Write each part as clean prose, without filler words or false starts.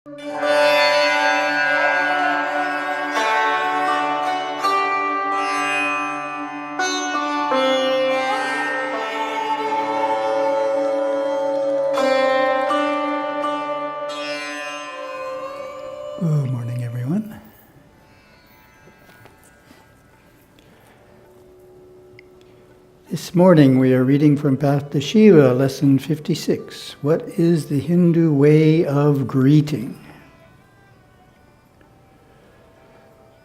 Good morning, everyone. This morning we are reading from Path to Shiva, lesson 56. What is the Hindu way of greeting?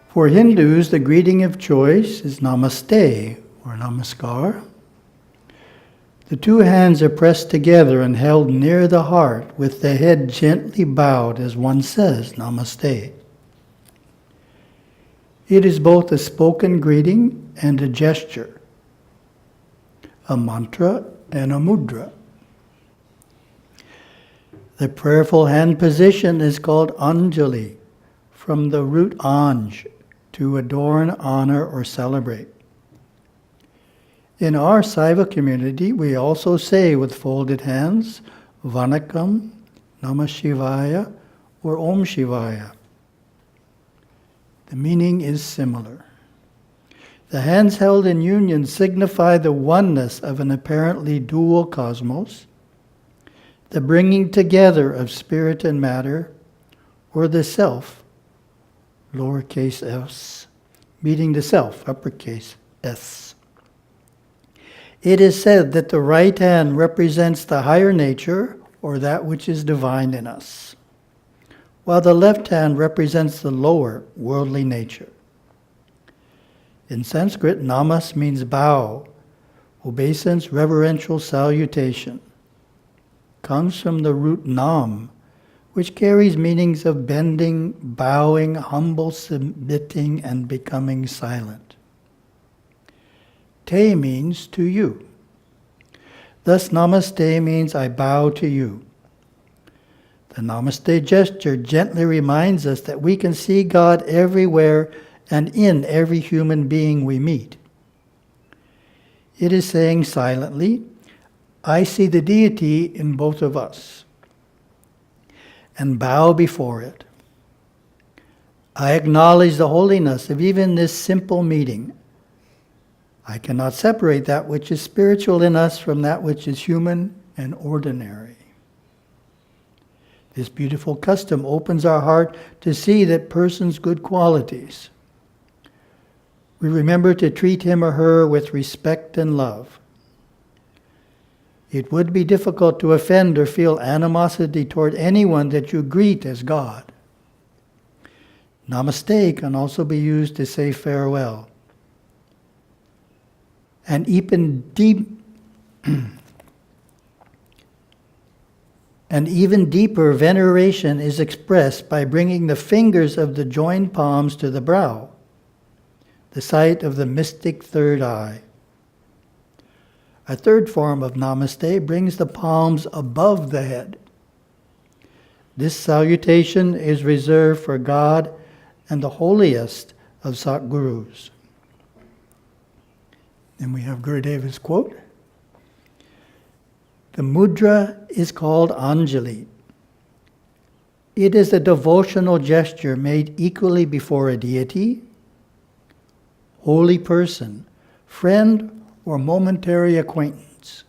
For Hindus, the greeting of choice is namaste, or namaskar. The two hands are pressed together and held near the heart, with the head gently bowed as one says namaste. It is both a spoken greeting and a gesture, a mantra and a mudra. The prayerful hand position is called Anjali, from the root Anj, to adorn, honor, or celebrate. In our Saiva community, we also say with folded hands, Vanakkam, Namah Shivaya, or Om Shivaya. The meaning is similar. The hands held in union signify the oneness of an apparently dual cosmos, the bringing together of spirit and matter, or the self, lowercase s, meeting the self, uppercase s. It is said that the right hand represents the higher nature, or that which is divine in us, while the left hand represents the lower, worldly nature. In Sanskrit, namas means bow, obeisance, reverential salutation. Comes from the root nam, which carries meanings of bending, bowing, humble, submitting, and becoming silent. Te means to you. Thus, namaste means I bow to you. The namaste gesture gently reminds us that we can see God everywhere and in every human being we meet. It is saying silently, I see the deity in both of us, and bow before it. I acknowledge the holiness of even this simple meeting. I cannot separate that which is spiritual in us from that which is human and ordinary. This beautiful custom opens our heart to see that person's good qualities. We remember to treat him or her with respect and love. It would be difficult to offend or feel animosity toward anyone that you greet as God. Namaste can also be used to say farewell. And even deeper veneration is expressed by bringing the fingers of the joined palms to the brow, the site of the mystic third eye. A third form of namaste brings the palms above the head. This salutation is reserved for God and the holiest of Satgurus. Then we have Gurudeva's quote. The mudra is called Anjali. It is a devotional gesture made equally before a deity, holy person, friend, or momentary acquaintance.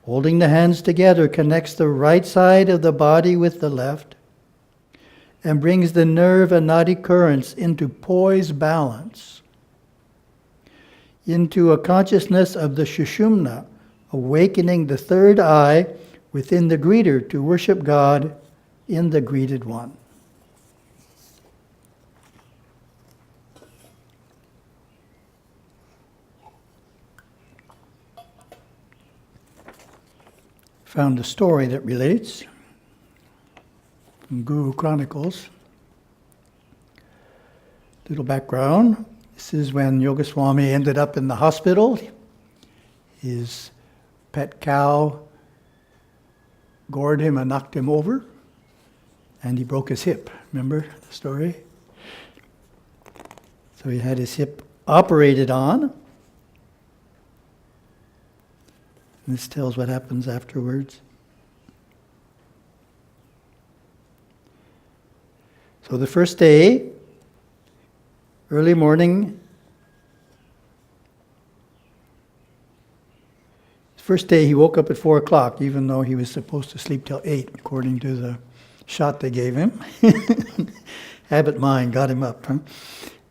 Holding the hands together connects the right side of the body with the left and brings the nerve and nadi currents into poised balance, into a consciousness of the Sushumna, awakening the third eye within the greeter to worship God in the greeted one. Found a story that relates from Guru Chronicles. Little background. This is when Yoga Swami ended up in the hospital. His pet cow gored him and knocked him over, and he broke his hip. Remember the story? So he had his hip operated on. This tells what happens afterwards. So the first day, early morning, first day he woke up at 4 o'clock, even though he was supposed to sleep till 8, according to the shot they gave him. Habit mind got him up. Huh?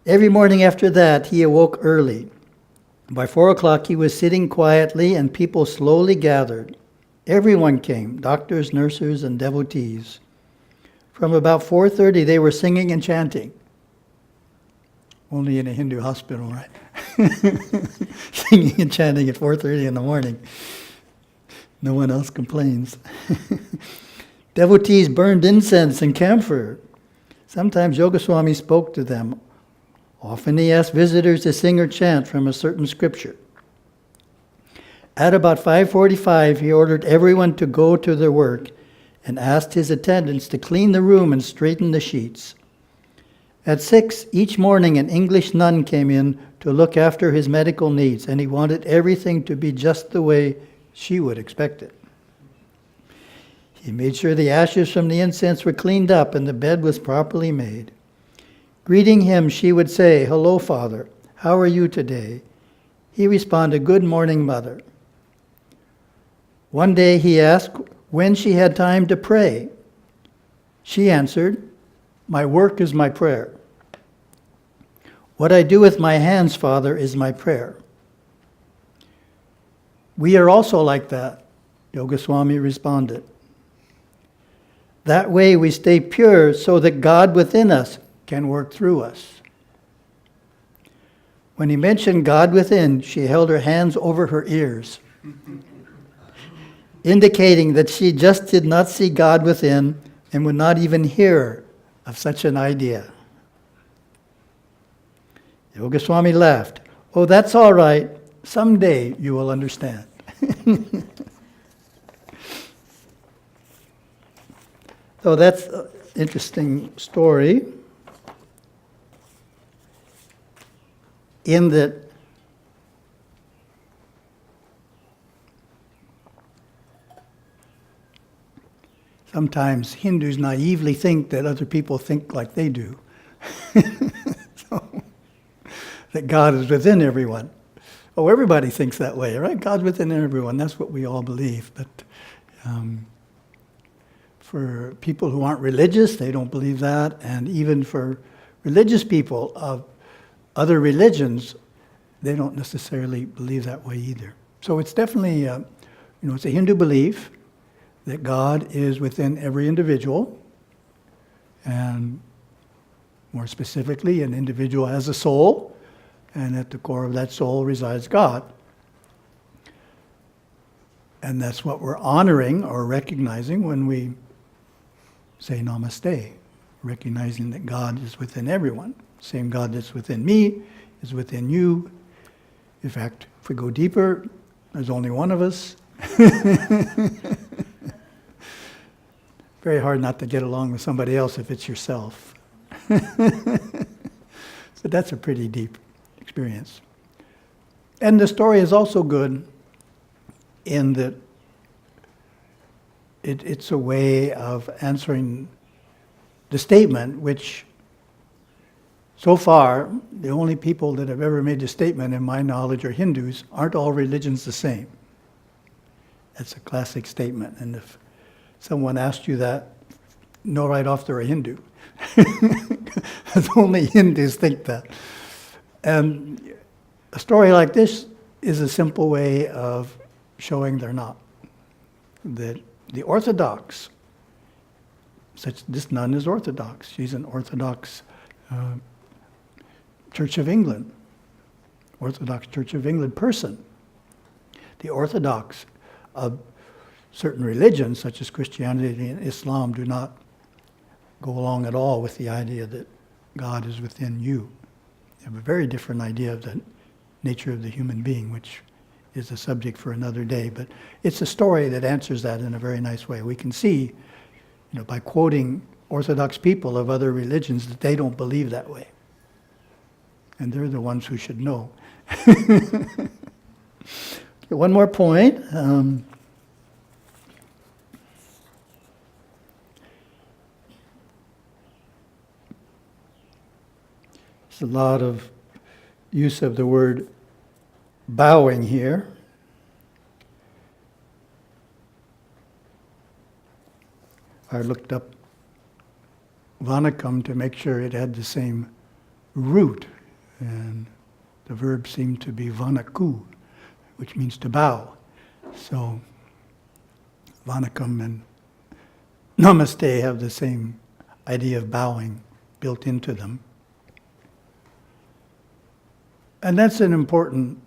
Every morning after that, he awoke early. By 4 o'clock, he was sitting quietly, and people slowly gathered. Everyone came, doctors, nurses, and devotees. From about 4:30, they were singing and chanting. Only in a Hindu hospital, right? Singing and chanting at 4:30 in the morning. No one else complains. Devotees burned incense and camphor. Sometimes Yoga Swami spoke to them. Often he asked visitors to sing or chant from a certain scripture. At about 5:45, he ordered everyone to go to their work and asked his attendants to clean the room and straighten the sheets. At 6, each morning an English nun came in to look after his medical needs, and he wanted everything to be just the way she would expect it. He made sure the ashes from the incense were cleaned up and the bed was properly made. Greeting him, she would say, "Hello, Father. How are you today?" He responded, "Good morning, Mother." One day he asked when she had time to pray. She answered, "My work is my prayer. What I do with my hands, Father, is my prayer." "We are also like that," Yoga Swami responded. "That way we stay pure so that God within us can work through us." When he mentioned God within, she held her hands over her ears, indicating that she just did not see God within and would not even hear of such an idea. Yoga Swami laughed. "Oh, that's all right. Someday you will understand." So that's an interesting story, in that sometimes Hindus naively think that other people think like they do. So, that God is within everyone. Oh, everybody thinks that way, right? God's within everyone. That's what we all believe. But for people who aren't religious, they don't believe that. And even for religious people of other religions, they don't necessarily believe that way either. So it's definitely, it's a Hindu belief that God is within every individual, and more specifically, an individual has a soul, and at the core of that soul resides God. And that's what we're honoring or recognizing when we say namaste, recognizing that God is within everyone. Same God that's within me is within you. In fact, if we go deeper, there's only one of us. Very hard not to get along with somebody else if it's yourself. So that's a pretty deep experience. And the story is also good in that it's a way of answering the statement, which so far, the only people that have ever made the statement, in my knowledge, are Hindus. Aren't all religions the same? That's a classic statement. And if someone asked you that, know right off they're a Hindu. Because only Hindus think that. And a story like this is a simple way of showing they're not. That the Orthodox, this nun is Orthodox. She's an Orthodox Church of England, Orthodox Church of England person. The Orthodox of certain religions, such as Christianity and Islam, do not go along at all with the idea that God is within you. They have a very different idea of the nature of the human being, which is a subject for another day. But it's a story that answers that in a very nice way. We can see, by quoting Orthodox people of other religions, that they don't believe that way. And they're the ones who should know. One more point. There's a lot of use of the word bowing here. I looked up Vanakam to make sure it had the same root, and the verb seemed to be vanaku, which means to bow. So Vanakam and namaste have the same idea of bowing built into them. And that's an important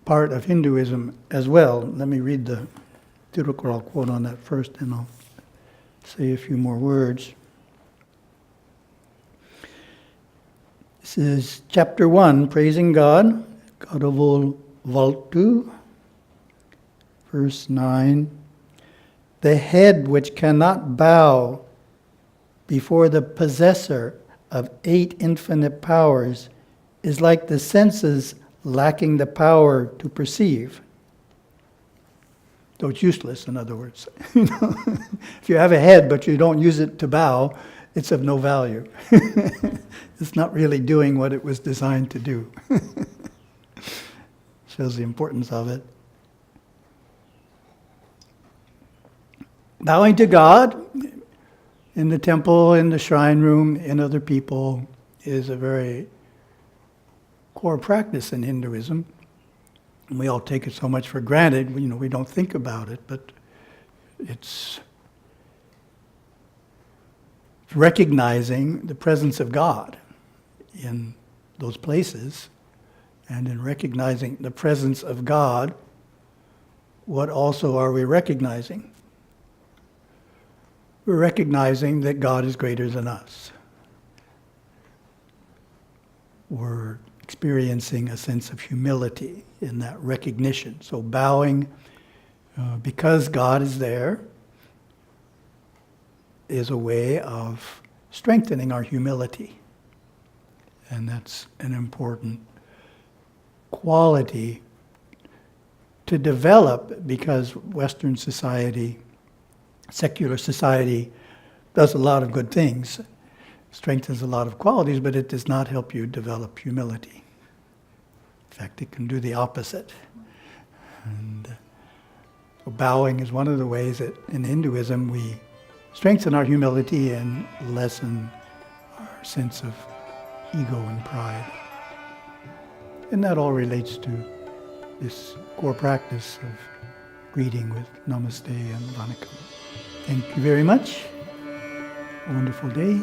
part of Hinduism as well. Let me read the Tirukkural quote on that first, and I'll say a few more words. This is chapter 1, Praising God, Kadavol Valtu, verse 9. The head which cannot bow before the possessor of 8 infinite powers is like the senses lacking the power to perceive. So it's useless, in other words. If you have a head but you don't use it to bow, it's of no value. It's not really doing what it was designed to do. Shows the importance of it. Bowing to God in the temple, in the shrine room, in other people is a very core practice in Hinduism. And we all take it so much for granted, we don't think about it, but it's recognizing the presence of God in those places, and in recognizing the presence of God, what also are we recognizing? We're recognizing that God is greater than us. We're experiencing a sense of humility in that recognition. So bowing, because God is there, is a way of strengthening our humility. And that's an important quality to develop, because Western society, secular society, does a lot of good things, strengthens a lot of qualities, but it does not help you develop humility. In fact, it can do the opposite. And so bowing is one of the ways that in Hinduism we strengthen our humility and lessen our sense of ego and pride. And that all relates to this core practice of greeting with namaste and vanakam. Thank you very much. A wonderful day.